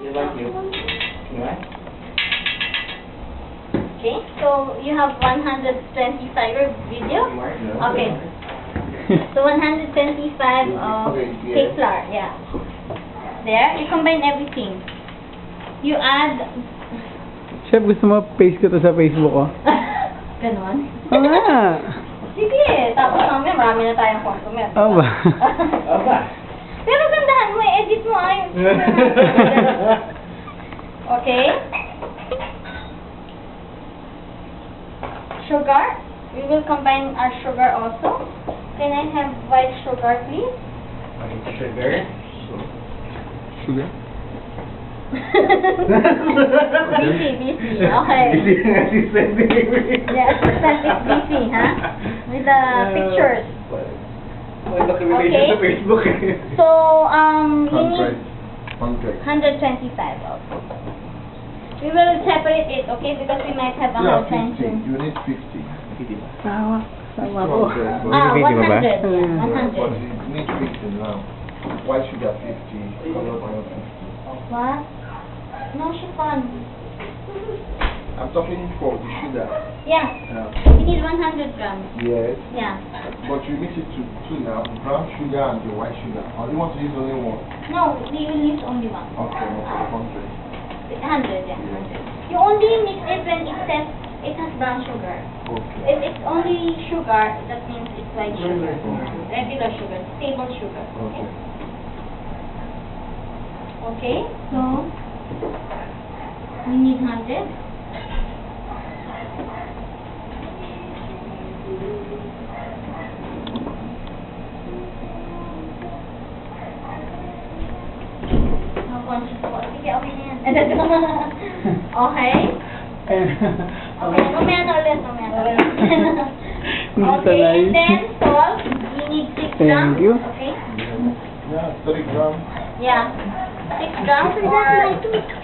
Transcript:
You like you? Right? Okay, so you have 125 video? No. Okay. So 125 of Okay, yes. cake flour, yeah. There, you combine everything. You add... Chef, gusto mo paste ko to sa Facebook ko? Ganon? Oo nga. Sige, tapos mamaya marami na tayong customer. Oo ba? Aba. Pero gandahan mo, edit mo ayun. Okay. Sugar. We will combine our sugar also. Can I have white sugar, please? Sugar. Sugar? Busy. Okay. Yeah, assistant is busy, huh? With the pictures. May documentation Okay. sa Facebook. So, we need 100. 125 also. We will separate it, okay? Because we might have a Yeah, hard time 50. to... You need 50. Sawa. Sawa ko. 200. Ah, 50 ba ba? 100. Yeah, But 100. you need 50 now. White sugar 50. Color powder 50. What? No, chiffon. I'm talking for the sugar. Yeah, Yeah. we need 100 grams. Yes. Yeah. But you mix it to two now. Brown sugar and the white sugar. Or you want to use only one? No, we will use only one. Okay, no, for 100. 100, yeah, 100. You only mix it when it says it has brown sugar. Okay. If it's only sugar, that means it's white sugar. Okay. Regular sugar, stable sugar. Okay. Okay, so we need 100. Conscious po. Sige, okay na yan. Okay? Okay, mamaya na ulit. Okay, and then salt. You need 6 grams. Thank you. Okay? Yeah, 30 grams. Yeah. 6 grams or